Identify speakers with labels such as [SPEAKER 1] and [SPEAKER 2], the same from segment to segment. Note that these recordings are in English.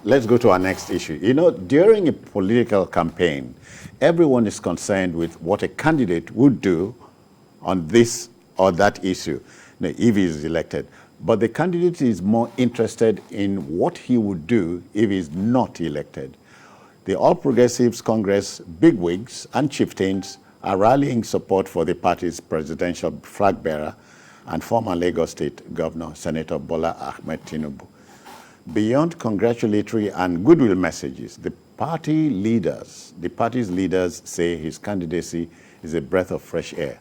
[SPEAKER 1] let's go to our next issue. You know, during a political campaign, everyone is concerned with what a candidate would do on this or that issue, you know, if he is elected. But the candidate is more interested in what he would do if he is not elected. The All Progressives Congress bigwigs and chieftains are rallying support for the party's presidential flag bearer and former Lagos State Governor, Senator Bola Ahmed Tinubu. Beyond congratulatory and goodwill messages, the party's leaders say his candidacy is a breath of fresh air.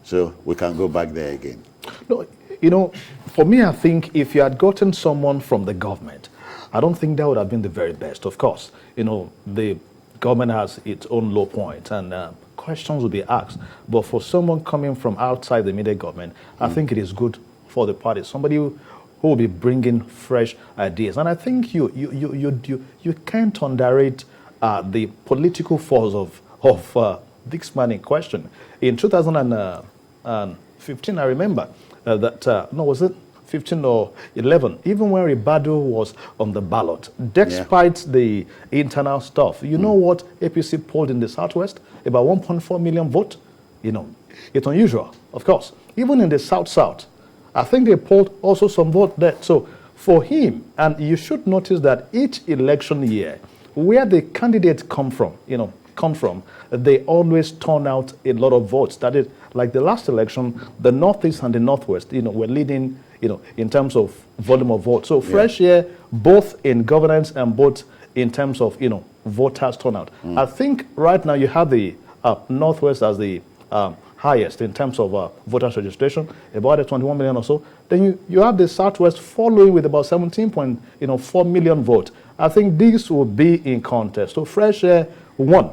[SPEAKER 1] So we can go back there again.
[SPEAKER 2] No, you know, for me, I think if you had gotten someone from the government, I don't think that would have been the very best. Of course, you know, the government has its own low points and questions will be asked. But for someone coming from outside the immediate government, I think it is good for the party. Somebody who will be bringing fresh ideas. And I think you can't underrate the political force of this man in question. In 2015, I remember was it 15 or 11, even when Ribadu was on the ballot, despite the internal stuff, you know what APC polled in the Southwest? About 1.4 million votes. You know, it's unusual, of course. Even in the South, I think they polled also some vote there. So for him, and you should notice that each election year, where the candidates come from, they always turn out a lot of votes. That is, like the last election, the Northeast and the Northwest, were leading, in terms of volume of votes. So fresh air, both in governance and both in terms of, voters turnout. I think right now you have the Northwest as the highest in terms of voters registration, about 21 million or so. Then you have the Southwest following with about 17.4 million votes. I think these will be in contest. So fresh air, one,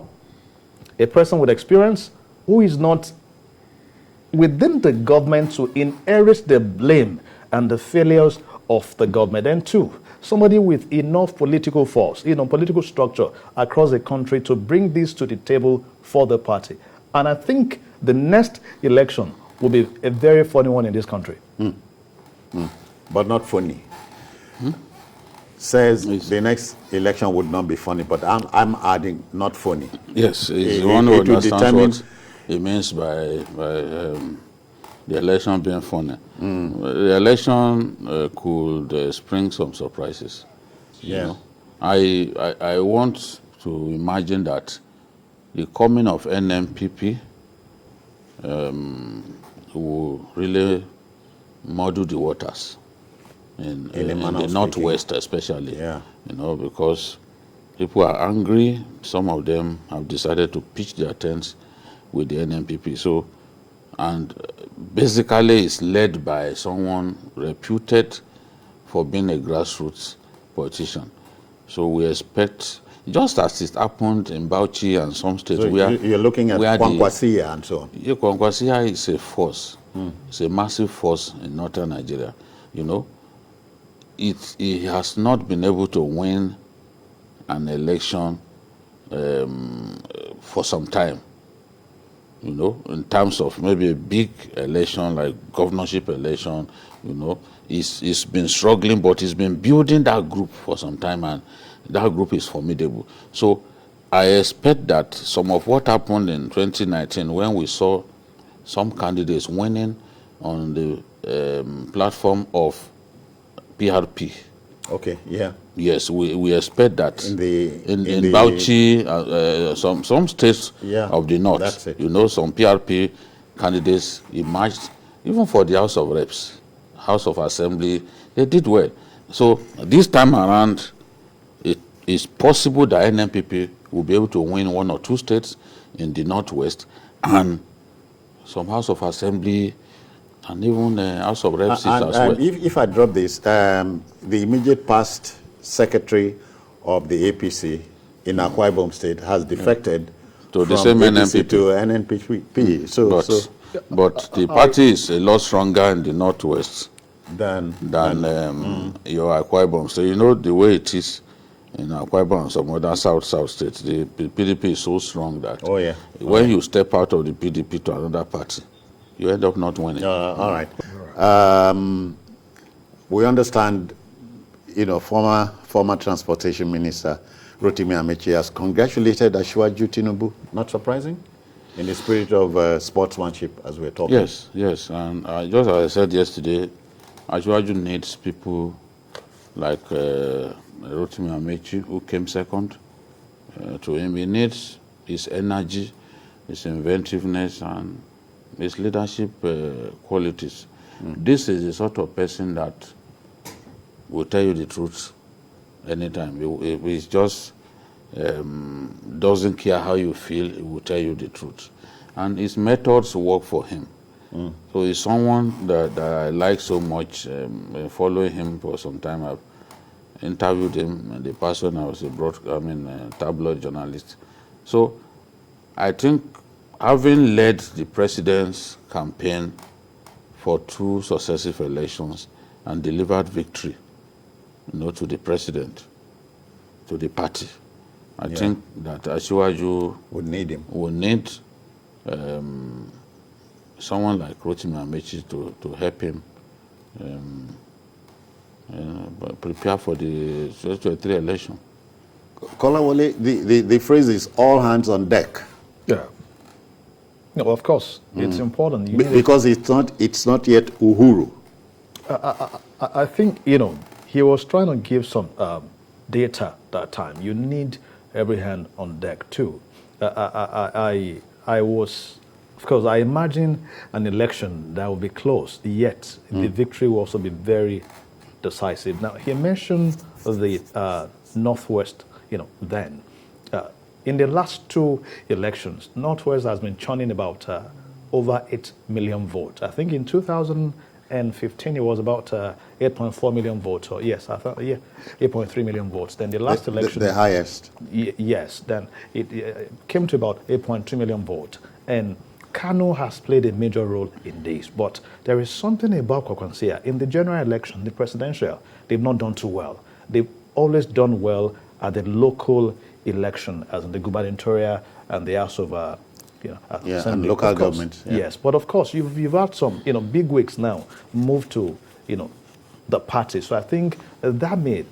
[SPEAKER 2] a person with experience who is not within the government to inherit the blame and the failures of the government. And two, somebody with enough political force, political structure across the country to bring this to the table for the party. And I think the next election will be a very funny one in this country.
[SPEAKER 1] But not funny. Says the next election would not be funny, but I'm adding not funny.
[SPEAKER 3] Yes, you want to understand what it means by the election being funny. The election could spring some surprises.
[SPEAKER 1] Yeah.
[SPEAKER 3] I want to imagine that the coming of NNPP will really muddle the waters in the Northwest especially. Because people are angry. Some of them have decided to pitch their tents with the NNPP. So, and basically it's led by someone reputed for being a grassroots politician. So we expect, just as it happened in Bauchi and some states,
[SPEAKER 1] so you're looking at Kwankwaso and so on.
[SPEAKER 3] Yeah, Kwankwaso is a force. It's a massive force in northern Nigeria. It has not been able to win an election for some time. In terms of maybe a big election like governorship election, it's been struggling, but it's been building that group for some time, and that group is formidable. So I expect that some of what happened in 2019, when we saw some candidates winning on the platform of PRP.
[SPEAKER 1] Okay, yeah.
[SPEAKER 3] Yes, we expect that in Bauchi, some states of the north,
[SPEAKER 1] that's it.
[SPEAKER 3] Some PRP candidates emerged, even for the House of Reps, House of Assembly, they did well. So this time around, it is possible that NNPP will be able to win one or two states in the Northwest, and some House of Assembly, and even House of Reps as well.
[SPEAKER 1] If I drop this, the immediate past secretary of the APC in Akwa Ibom State has defected
[SPEAKER 3] to the same
[SPEAKER 1] APC to NNPP.
[SPEAKER 3] But the party is a lot stronger in the Northwest
[SPEAKER 1] than
[SPEAKER 3] your Akwa Ibom. So the way it is in Akwa Ibom and some other South states, the PDP is so strong that when you step out of the PDP to another party, you end up not winning.
[SPEAKER 1] All right. We understand you know, former Transportation Minister ROTIMI AMAECHI has congratulated Asiwaju Tinubu. Not surprising? In the spirit of sportsmanship, as we're talking.
[SPEAKER 3] Yes, yes. And just as I said yesterday, Asiwaju needs people like ROTIMI AMAECHI, who came second to him. He needs his energy, his inventiveness, and his leadership qualities. This is the sort of person that will tell you the truth anytime. He just doesn't care how you feel, he will tell you the truth. And his methods work for him. So he's someone that I like so much. Following him for some time, I've interviewed him in the past when I was a tabloid journalist. So I think having led the president's campaign for 2 successive elections and delivered victory, you know, to the president, to the party, I think that Asiwaju
[SPEAKER 1] would need him.
[SPEAKER 3] Would need someone like ROTIMI AMAECHI to help him prepare for the 2023 election.
[SPEAKER 1] Kolawole, the phrase is all hands on deck.
[SPEAKER 2] Yeah. No, of course, it's important.
[SPEAKER 1] Because it's not yet Uhuru.
[SPEAKER 2] I think, you know, he was trying to give some data that time. You need every hand on deck too. I was, of course, I imagine an election that will be close, yet the victory will also be very decisive. Now, he mentioned the Northwest, you know, then. In the last 2 elections, Northwest has been churning about over 8 million votes. I think in 2015 it was about 8.4 million votes. Or yes, I thought 8.3 million votes. Then the last election,
[SPEAKER 1] the highest.
[SPEAKER 2] Yes. Then it came to about 8.2 million votes. And Kano has played a major role in this. But there is something about Kwankwaso. In the general election, the presidential, they've not done too well. They've always done well at the local election, as in the gubernatorial and the House of,
[SPEAKER 1] and local government. Yeah.
[SPEAKER 2] Yes, but of course, you've had some, you know, big wigs now move to, you know, the party. So I think that may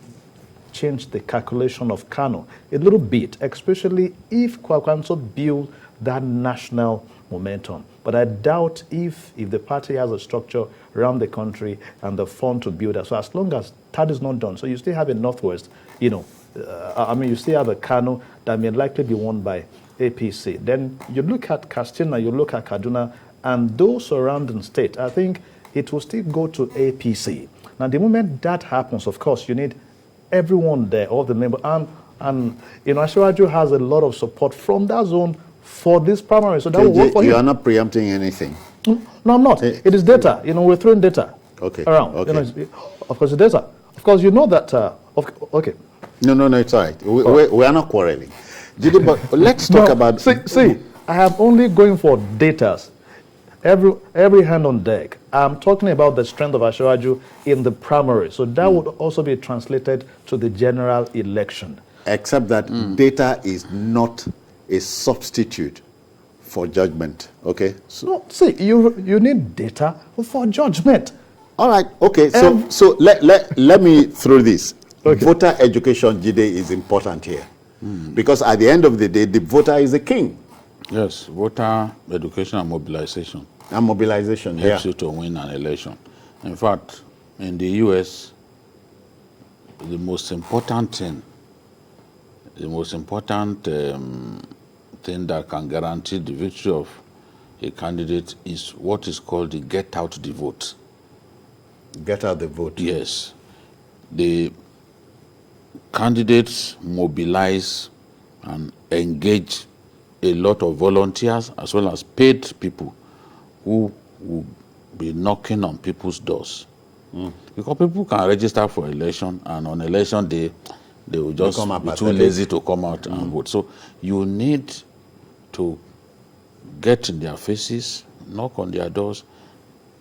[SPEAKER 2] change the calculation of Kano a little bit, especially if Kwankwaso build that national momentum. But I doubt if the party has a structure around the country and the fund to build that. So as long as that is not done, so you still have a Northwest, you know, you still have a Kano that may likely be won by APC. Then you look at Katsina, you look at Kaduna, and those surrounding states, I think it will still go to APC. Now, the moment that happens, of course, you need everyone there, all the members, and you know, Asiwaju has a lot of support from that zone for this primary, so that will work for him.
[SPEAKER 1] You are not preempting anything.
[SPEAKER 2] No, I'm not. It is data. You know, we're throwing data around.
[SPEAKER 1] Okay.
[SPEAKER 2] You know, of course, it's data. Of course, you know that. Okay.
[SPEAKER 1] No, it's all right. We are not quarreling. But let's talk about...
[SPEAKER 2] See, I am only going for data. Every hand on deck. I'm talking about the strength of Asiwaju in the primary. So that would also be translated to the general election.
[SPEAKER 1] Except that data is not a substitute for judgment, okay?
[SPEAKER 2] So, no, see, you need data for judgment.
[SPEAKER 1] All right, okay. So let me throw this. Okay. Voter education, Jide, is important here. Because at the end of the day, the voter is the king.
[SPEAKER 3] Yes, voter education and mobilization.
[SPEAKER 1] And mobilization,
[SPEAKER 3] helps you to win an election. In fact, in the U.S., the most important thing that can guarantee the victory of a candidate is what is called the get out the vote.
[SPEAKER 1] Get out the vote.
[SPEAKER 3] Yes. The candidates mobilize and engage a lot of volunteers as well as paid people who will be knocking on people's doors. Because people can register for election, and on election day, they will just be too lazy to come out and vote. So you need to get in their faces, knock on their doors,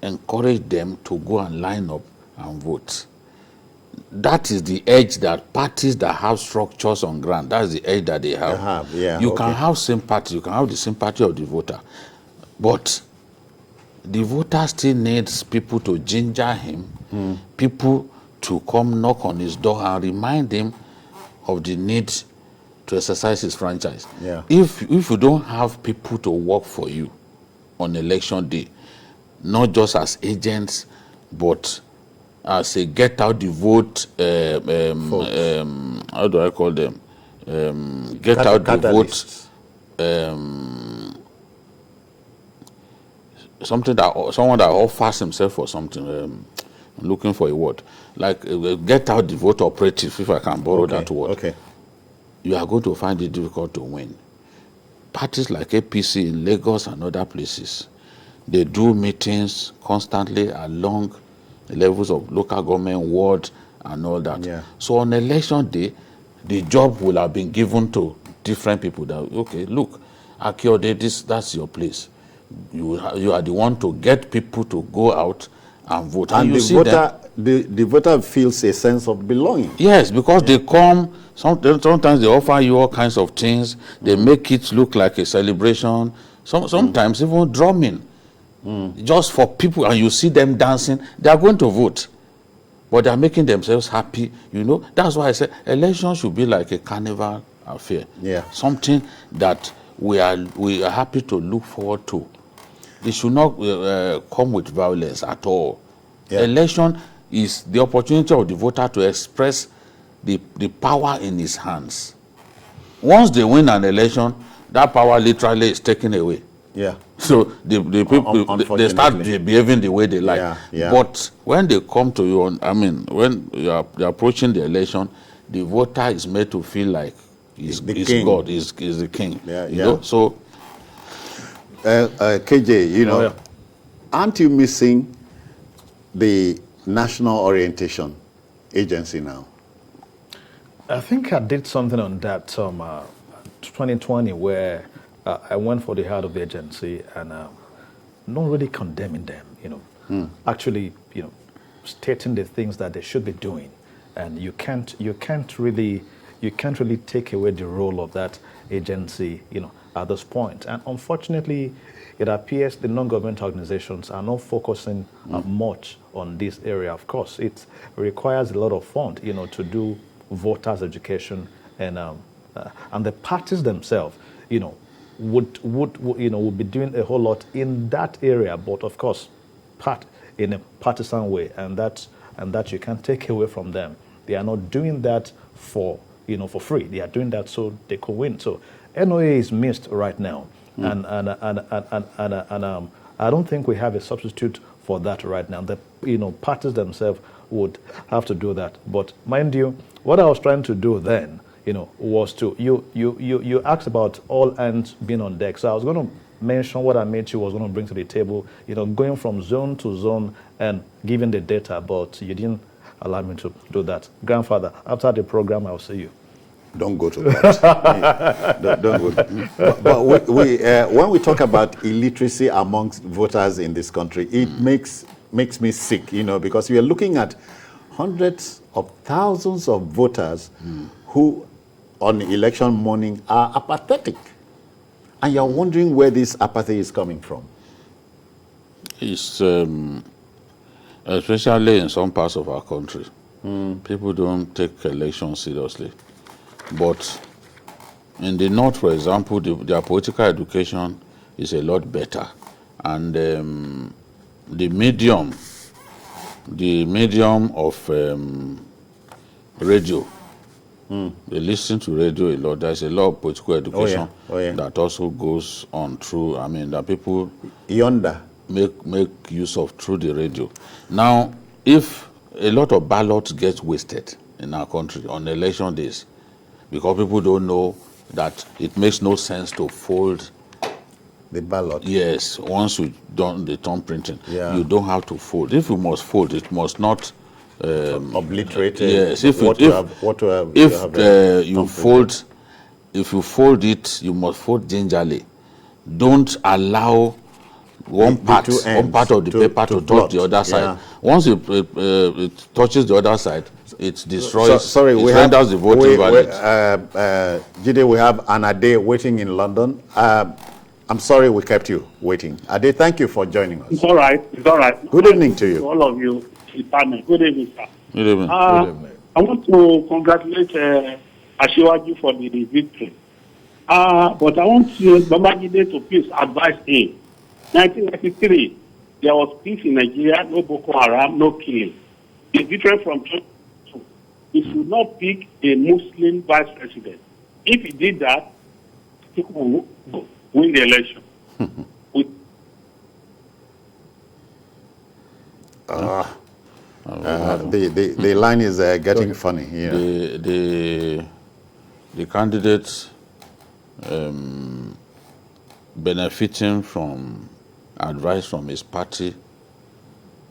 [SPEAKER 3] encourage them to go and line up and vote. That is the edge that parties that have structures on ground, that's the edge that they have. You can have sympathy, you can have the sympathy of the voter, but the voter still needs people to ginger him, people to come knock on his door and remind him of the need to exercise his franchise.
[SPEAKER 1] Yeah.
[SPEAKER 3] If you don't have people to work for you on election day, not just as agents, but as a get out the vote, how do I call them? Get out the vote, someone that offers himself for something. I'm looking for a word, like get out the vote operative, if I can borrow that word.
[SPEAKER 1] Okay.
[SPEAKER 3] You are going to find it difficult to win. Parties like APC in Lagos and other places, they do meetings constantly along the levels of local government, ward, and all that.
[SPEAKER 1] Yeah.
[SPEAKER 3] So on election day, the job will have been given to different people. That, okay, look, Akiode, that's your place. You are the one to get people to go out and vote.
[SPEAKER 1] And
[SPEAKER 3] you
[SPEAKER 1] the voter, the voter feels a sense of belonging.
[SPEAKER 3] Yes, because they come, sometimes they offer you all kinds of things. They make it look like a celebration. Sometimes even drumming. Just for people, and you see them dancing, they are going to vote. But they are making themselves happy, you know. That's why I said election should be like a carnival affair.
[SPEAKER 1] Yeah.
[SPEAKER 3] Something that we are happy to look forward to. It should not come with violence at all.
[SPEAKER 1] Yeah.
[SPEAKER 3] Election is the opportunity of the voter to express the power in his hands. Once they win an election, that power literally is taken away.
[SPEAKER 1] Yeah.
[SPEAKER 3] So the people, they start behaving the way they like.
[SPEAKER 1] Yeah, yeah.
[SPEAKER 3] But when they come to you, when you're approaching the election, the voter is made to feel like he's God, he's the king.
[SPEAKER 1] Yeah,
[SPEAKER 3] you know? So,
[SPEAKER 1] KJ, you know, aren't you missing the National Orientation Agency now?
[SPEAKER 2] I think I did something on that 2020 where I went for the head of the agency and not really condemning them, you know, actually, you know, stating the things that they should be doing, and you can't really take away the role of that agency, you know, at this point. And unfortunately, it appears the non-government organizations are not focusing much on this area. Of course, it requires a lot of fund, you know, to do voters' education, and the parties themselves, you know, would be doing a whole lot in that area, but of course, in a partisan way, and that you can't take away from them. They are not doing that for free. They are doing that so they could win. So NOA is missed right now, and I don't think we have a substitute for that right now. The parties themselves would have to do that. But mind you, what I was trying to do then, you know, was to you asked about all hands being on deck. So I was going to mention what AMAECHI was going to bring to the table, you know, going from zone to zone and giving the data, but you didn't allow me to do that. Grandfather, after the program, I'll see you.
[SPEAKER 1] Don't go to that. don't go. But when we talk about illiteracy amongst voters in this country, it makes me sick, you know, because we are looking at hundreds of thousands of voters who on election morning are apathetic. And you're wondering where this apathy is coming from.
[SPEAKER 3] It's especially in some parts of our country. People don't take elections seriously. But in the North, for example, their political education is a lot better. And the medium of radio, they listen to radio a lot. There's a lot of political education that also goes on through, that people make use of through the radio. Now, if a lot of ballots get wasted in our country on election days, because people don't know that it makes no sense to fold
[SPEAKER 1] the ballot.
[SPEAKER 3] Yes, once you done the thumb printing,
[SPEAKER 1] you
[SPEAKER 3] don't have to fold. If you must fold, it must not
[SPEAKER 1] obliterate.
[SPEAKER 3] Yes, if you fold it, you must fold gingerly. Don't allow one part of the paper to touch the other side. Once it touches the other side, it destroys. It renders the voting valid.
[SPEAKER 1] Jide, we have Ade waiting in London. I'm sorry we kept you waiting. Ade, thank you for joining us.
[SPEAKER 4] It's all right. It's all right.
[SPEAKER 1] Good evening to you.
[SPEAKER 4] To all of you, good evening, sir.
[SPEAKER 3] Good evening.
[SPEAKER 4] I want to congratulate Asiwaju for the victory. But I want Babajide to please advise him. 1993, there was peace in Nigeria, no Boko Haram, no killing. It's different from 2022. He should not pick a Muslim vice president. If he did that, he will win the election.
[SPEAKER 1] The line is getting funny here.
[SPEAKER 3] The candidates benefiting from advice from his party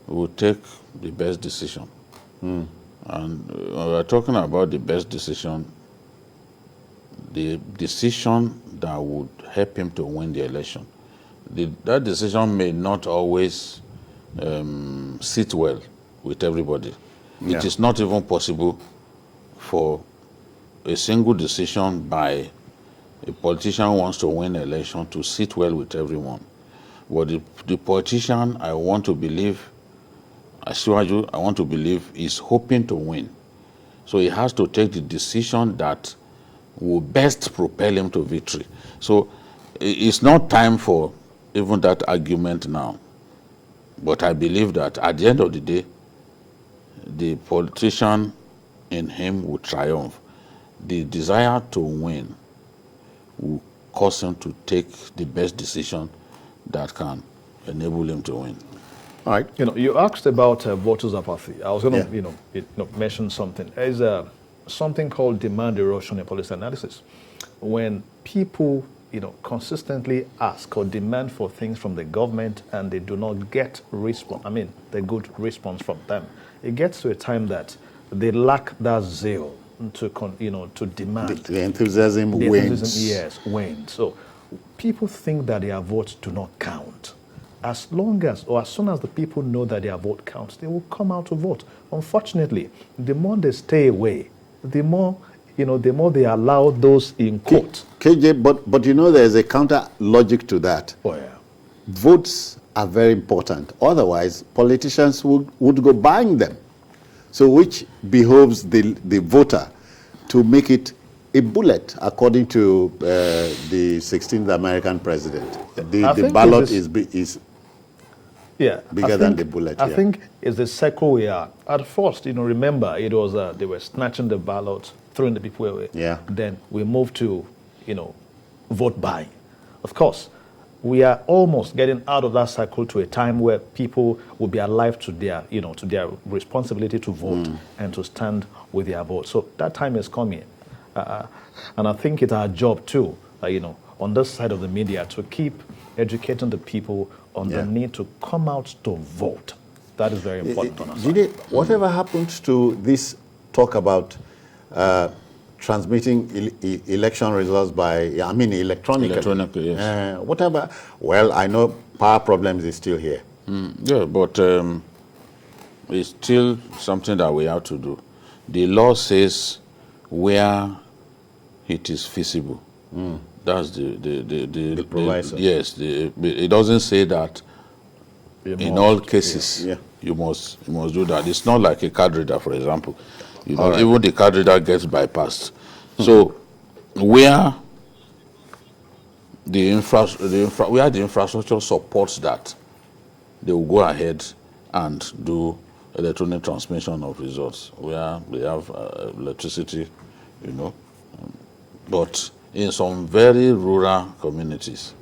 [SPEAKER 3] will take the best decision. And when we're talking about the best decision, the decision that would help him to win the election. That decision may not always sit well with everybody. Yeah. It is not even possible for a single decision by a politician who wants to win an election to sit well with everyone. But the politician, I want to believe, Asiwaju, I want to believe, is hoping to win. So he has to take the decision that will best propel him to victory. So it's not time for even that argument now. But I believe that at the end of the day, the politician in him will triumph. The desire to win will cause him to take the best decision that can enable him to win.
[SPEAKER 2] All right. You asked about voters' apathy. I was going to, mention something. There's something called demand erosion in policy analysis. When people, consistently ask or demand for things from the government and they do not get the good response from them, it gets to a time that they lack that zeal to demand.
[SPEAKER 1] The enthusiasm wanes.
[SPEAKER 2] Yes, wanes. So people think that their votes do not count. As soon as the people know that their vote counts, they will come out to vote. Unfortunately, the more they stay away, the more they allow those in court.
[SPEAKER 1] KJ, but there's a counter logic to that.
[SPEAKER 2] Oh yeah.
[SPEAKER 1] Votes are very important. Otherwise, politicians would go buying them. So which behoves the voter to make it a bullet, according to the 16th American president. The ballot is bigger than the bullet.
[SPEAKER 2] I think it's the circle we are. At first, remember, it was they were snatching the ballot, throwing the people away.
[SPEAKER 1] Yeah.
[SPEAKER 2] Then we moved to, vote buying. Of course, we are almost getting out of that cycle to a time where people will be alive to their, to their responsibility to vote and to stand with their vote. So that time is coming. And I think it's our job too, on this side of the media, to keep educating the people on the need to come out to vote. That is very important on us.
[SPEAKER 1] Whatever happens to this talk about transmitting election results electronically?
[SPEAKER 3] Electronically, yes.
[SPEAKER 1] Whatever. Well, I know power problems is still here.
[SPEAKER 3] Yeah, but it's still something that we have to do. The law says where it is feasible. That's the
[SPEAKER 1] proviso.
[SPEAKER 3] Yes, it doesn't say that in all cases you must do that. It's not like a card reader, for example. Even the card reader gets bypassed. So where the infrastructure supports that, they will go ahead and do electronic transmission of results where they have electricity, but in some very rural communities,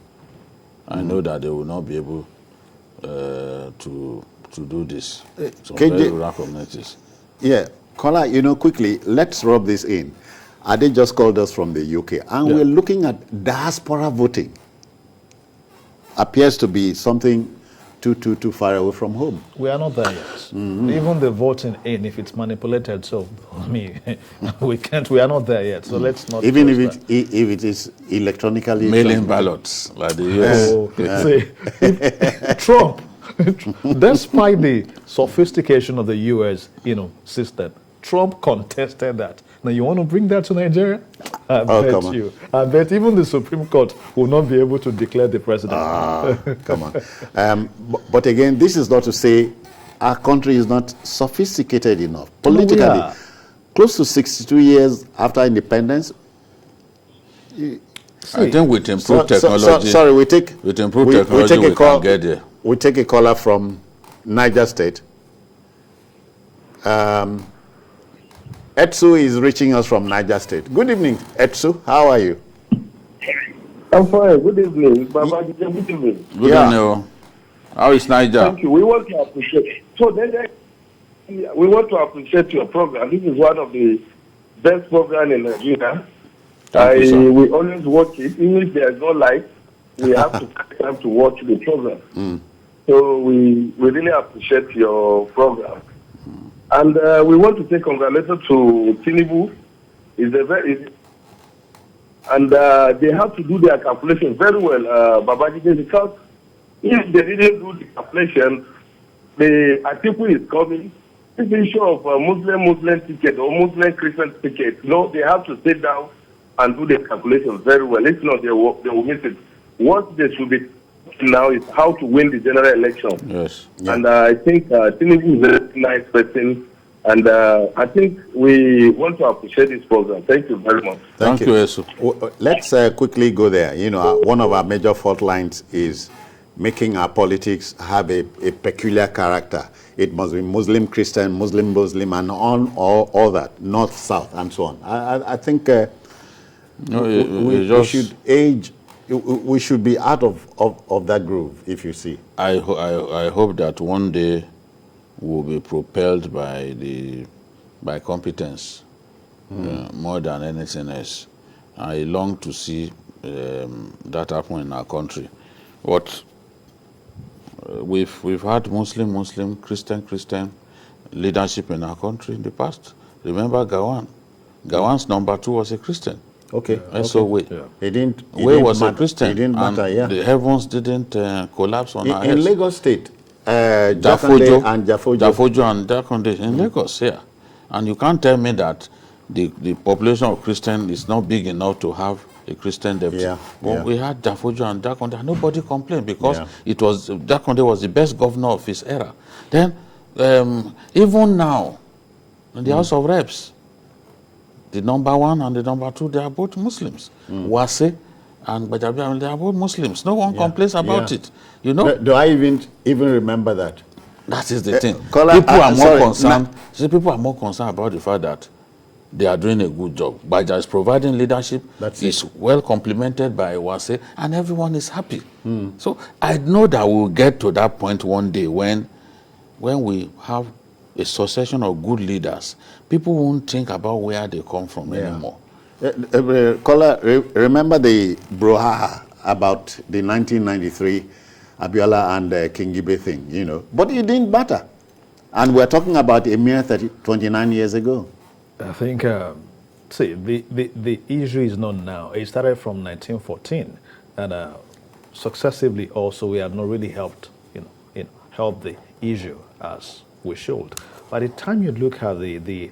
[SPEAKER 3] I know that they will not be able to do this. Some very rural communities.
[SPEAKER 1] Yeah, Kola, quickly, let's rub this in. Ade just called us from the UK, and we're looking at diaspora voting. Appears to be something too far away from home.
[SPEAKER 2] We are not there yet. Even the voting in, if it's manipulated, so we are not there yet. So let's not.
[SPEAKER 1] Even if it is electronically
[SPEAKER 3] mailing ballots like the US.
[SPEAKER 2] Trump, despite the sophistication of the US, system, Trump contested that. Now you want to bring that to Nigeria? I bet even the Supreme Court will not be able to declare the president.
[SPEAKER 1] Come on. But again, this is not to say our country is not sophisticated enough politically.
[SPEAKER 2] No,
[SPEAKER 1] Close to 62 years after independence.
[SPEAKER 3] I think with improved technology.
[SPEAKER 1] Sorry, we take
[SPEAKER 3] can get there.
[SPEAKER 1] We take a caller from Niger State. ETSU is reaching us from Niger State. Good evening, ETSU. How are you?
[SPEAKER 5] I'm fine. Good evening. Baba, good evening.
[SPEAKER 3] Good evening. How is Niger?
[SPEAKER 5] Thank you. We want to appreciate. So then, we want to appreciate your program. This is one of the best programs in Nigeria. We always watch it. Even if there's no light, we have to take time to watch the program. So we really appreciate your program. And we want to say congratulations to Tinubu. And they have to do their calculations very well, Babajide, because if they didn't do the calculation, the ATIKU is coming. This issue of Muslim ticket or Muslim Christian ticket, they have to sit down and do the calculations very well. If not, they will miss it. What they should be now is how to win the general election.
[SPEAKER 3] Yes.
[SPEAKER 5] Yeah. And I think Tinubu is a very nice person. And I think we want to appreciate this program. Thank you very much.
[SPEAKER 3] Thank you, Esu.
[SPEAKER 1] Let's quickly go there. One of our major fault lines is making our politics have a peculiar character. It must be Muslim, Christian, Muslim, and on all that, North, South, and so on. I think we should age. We should be out of that groove, if you see.
[SPEAKER 3] I hope that one day will be propelled by competence more than anything else. I long to see that happen in our country. What we've had Muslim, Christian leadership in our country in the past. Remember Gawan? Gawan's number 2 was a Christian.
[SPEAKER 1] Okay.
[SPEAKER 3] So wait.
[SPEAKER 1] Yeah. He didn't
[SPEAKER 3] was a Christian.
[SPEAKER 1] He didn't matter. Yeah.
[SPEAKER 3] The heavens didn't collapse on our heads.
[SPEAKER 1] In Lagos State. Jafojo and
[SPEAKER 3] Jakonde in Lagos, yeah. And you can't tell me that the population of Christian is not big enough to have a Christian deputy. Well, we had Jafojo and Jakonde, and nobody complained because Jakonde was the best governor of his era. Then, even now, in the House of Reps, the number 1 and the number 2, they are both Muslims. Wase and Bajabi, they are both Muslims. No one complains about it.
[SPEAKER 1] Do I even remember that?
[SPEAKER 3] That is the thing. People are more concerned. People are more concerned about the fact that they are doing a good job. Baja is providing leadership. It's well complemented by Wase, and everyone is happy. So I know that we'll get to that point one day when we have a succession of good leaders. People won't think about where they come from anymore.
[SPEAKER 1] Kola, remember the brouhaha about the 1993 Abiola and Kingibe thing, But it didn't matter. And we're talking about a mere 29 years ago.
[SPEAKER 2] I think, see, the issue is not now. It started from 1914. And successively also, we have not really helped, help the issue as we should. By the time you look at the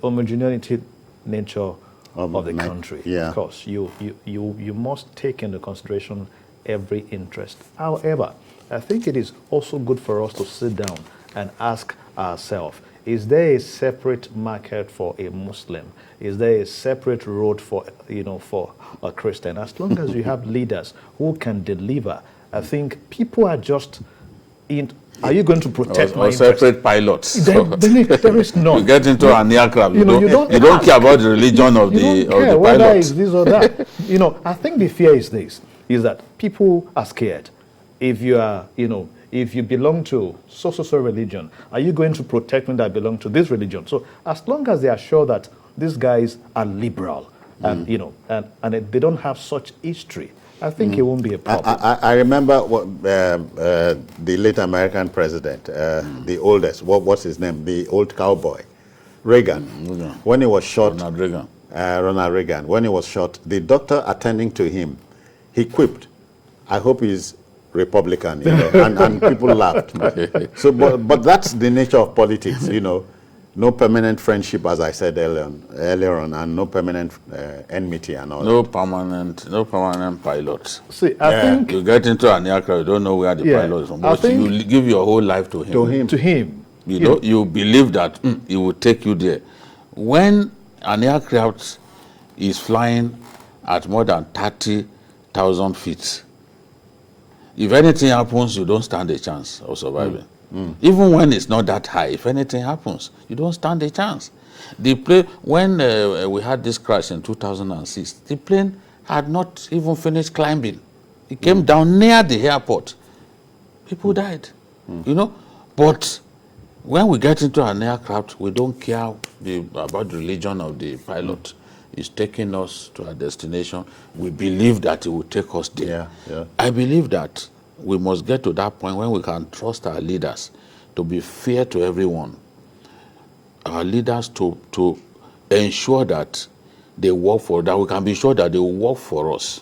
[SPEAKER 2] homogeneity nature of the country, of course, you must take into consideration every interest. However, I think it is also good for us to sit down and ask ourselves, is there a separate market for a Muslim? Is there a separate road for a Christian? As long as you have leaders who can deliver, I think people are just in. Are you going to protect my
[SPEAKER 3] separate pilots?
[SPEAKER 2] There is none.
[SPEAKER 3] You get into an aircraft, you don't care about the religion of the pilot.
[SPEAKER 2] Whether it's this or that. I think the fear is this, is that people are scared. If you are, if you belong to so religion, are you going to protect me that belong to this religion? So as long as they are sure that these guys are liberal and and they don't have such history, I think it won't be a problem.
[SPEAKER 1] I remember what the late American president, the oldest, what's his name? The old cowboy, Reagan. When he was shot, Ronald Reagan. When he was shot, the doctor attending to him, he quipped, "I hope he's Republican," and people laughed. So, but that's the nature of politics, No permanent friendship, as I said earlier on, and no permanent enmity and all.
[SPEAKER 3] No permanent pilots.
[SPEAKER 2] See, I think
[SPEAKER 3] you get into an aircraft, you don't know where the pilot is from, but you give your whole life to him.
[SPEAKER 2] To him.
[SPEAKER 3] You know, you believe that he will take you there. When an aircraft is flying at more than 30,000 feet, if anything happens, you don't stand a chance of surviving. Even when it's not that high, if anything happens, you don't stand a chance. The plane, when we had this crash in 2006, the plane had not even finished climbing. It came down near the airport. People died, you know. But when we get into an aircraft, we don't care about the religion of the pilot. It's taking us to our destination. We believe that it will take us there. I believe that we must get to that point when we can trust our leaders to be fair to everyone. Our leaders to ensure that they work for, that we can be sure that they will work for us.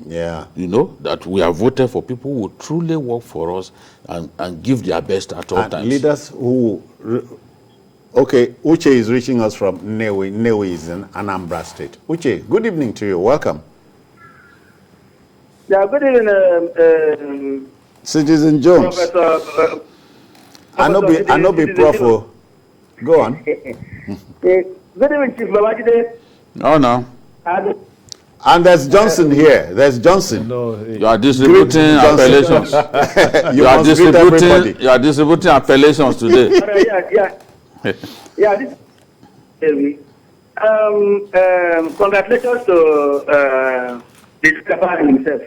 [SPEAKER 3] You know, that we have voted for people who will truly work for us and give their best at all times.
[SPEAKER 1] Leaders who, okay, UCHE is reaching us from Nnewi. Nnewi is in Anambra State. UCHE, good evening to you. Welcome.
[SPEAKER 6] Yeah, good evening,
[SPEAKER 1] Citizen Jones.
[SPEAKER 6] Professor.
[SPEAKER 1] I know be Prof. Go on.
[SPEAKER 6] Good evening, Chief Babajide.
[SPEAKER 3] No.
[SPEAKER 1] And there's Johnson here. There's Johnson.
[SPEAKER 2] No,
[SPEAKER 3] you are distributing appellations. You are distributing appellations today.
[SPEAKER 6] This congratulations to the Japan himself.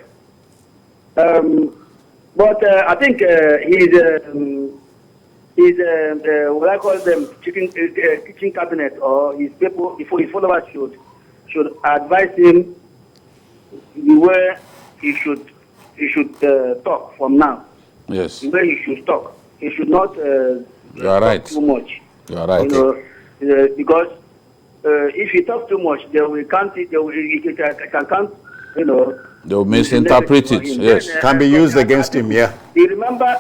[SPEAKER 6] But I think he's what I call them kitchen cabinet, or his people, his followers should advise him the way he should talk from now.
[SPEAKER 3] Yes.
[SPEAKER 6] The way he should talk. He should not talk too much.
[SPEAKER 3] You are right.
[SPEAKER 6] You know, because if he talks too much, they will count it. They can count. You know.
[SPEAKER 3] They will misinterpret it. Yes.
[SPEAKER 1] Can be used against him. Yeah.
[SPEAKER 6] You remember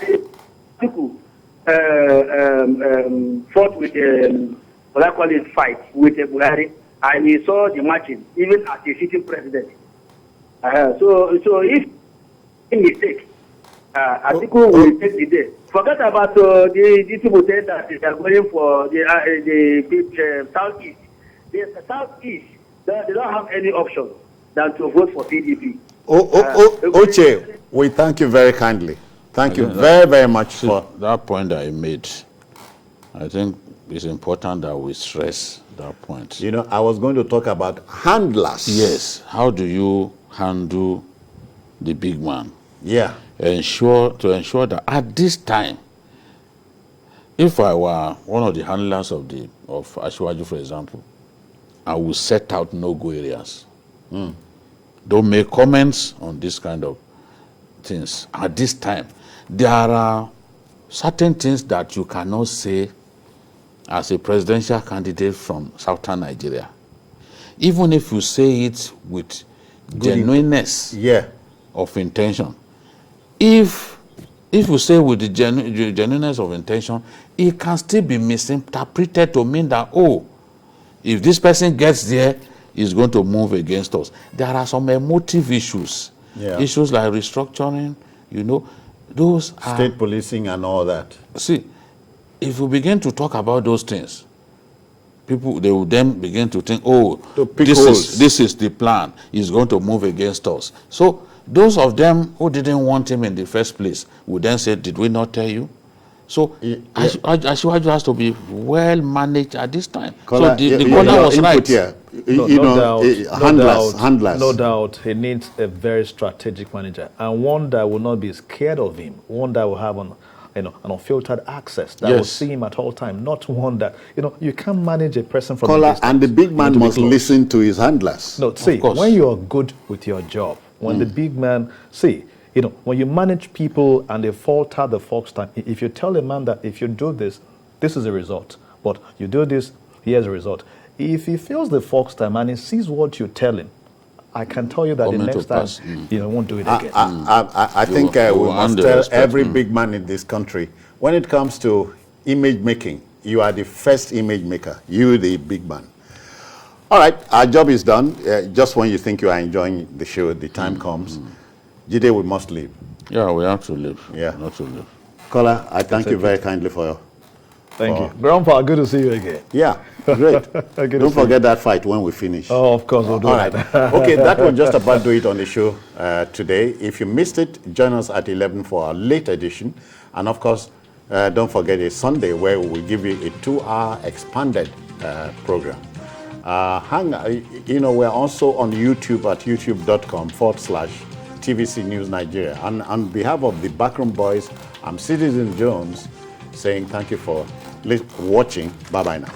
[SPEAKER 6] ATIKU fought with what I call it fight with Buhari, and he saw the marching even as a sitting president. So if he mistake, ATIKU will take the day. Forget about the people say that they are going for the southeast. The southeast, they don't have any option than to vote for PDP.
[SPEAKER 1] UCHE, we thank you very kindly. Thank you very much for
[SPEAKER 3] that point that I made. I think it's important that we stress that point.
[SPEAKER 1] You know, I was going to talk about handlers.
[SPEAKER 3] Yes. How do you handle the big man?
[SPEAKER 1] Yeah.
[SPEAKER 3] To ensure that at this time, if I were one of the handlers of Asiwaju, for example, I would set out no-go areas. Don't make comments on this kind of things at this time. There are certain things that you cannot say as a presidential candidate from southern Nigeria. Even if you say it with genuineness of intention. If you say with the genuineness of intention, it can still be misinterpreted to mean that, oh, if this person gets there, he's going to move against us. There are some emotive issues. Issues like restructuring, you know, those are...
[SPEAKER 1] State policing and all that.
[SPEAKER 3] See, if we begin to talk about those things, people, they will then begin to think, oh, this is the plan. He's going to move against us. So those of them who didn't want him in the first place would then say, did we not tell you? So Asiwaju has to be well managed at this time.
[SPEAKER 1] Kola,
[SPEAKER 3] so the caller was right.
[SPEAKER 1] Here. Handlers.
[SPEAKER 2] No doubt, he needs a very strategic manager, and one that will not be scared of him, one that will have an unfiltered access, that will see him at all time, not one that, you can't manage a person from a distance.
[SPEAKER 1] And the big man must listen to his handlers.
[SPEAKER 2] No, see, when you are good with your job, when the big man, when you manage people and they falter the first time, if you tell a man that if you do this, this is a result, but you do this, here's a result. If he fails the first time and he sees what you tell him, I can tell you that the next time, he won't do it again.
[SPEAKER 1] I think we must tell every big man in this country, when it comes to image making, You are the first image maker. You, the big man. All right, our job is done. Just when you think you are enjoying the show, the time comes. Jide, we must leave.
[SPEAKER 3] Yeah, we have to leave.
[SPEAKER 1] Yeah.
[SPEAKER 3] We have to leave.
[SPEAKER 1] Kola, I thank you very kindly for your...
[SPEAKER 2] Thank you. Grandpa, good to see you again.
[SPEAKER 1] Yeah, great. Don't forget that fight when we finish.
[SPEAKER 2] Oh, of course, we'll do that.
[SPEAKER 1] Okay, that will just about do it on the show today. If you missed it, join us at 11 for our late edition. And of course, don't forget it's Sunday where we will give you a 2-hour expanded program. We're also on YouTube at youtube.com/TVC News Nigeria. And on behalf of the Backroom Boys, I'm Citizen Jones saying thank you for watching. Bye-bye now.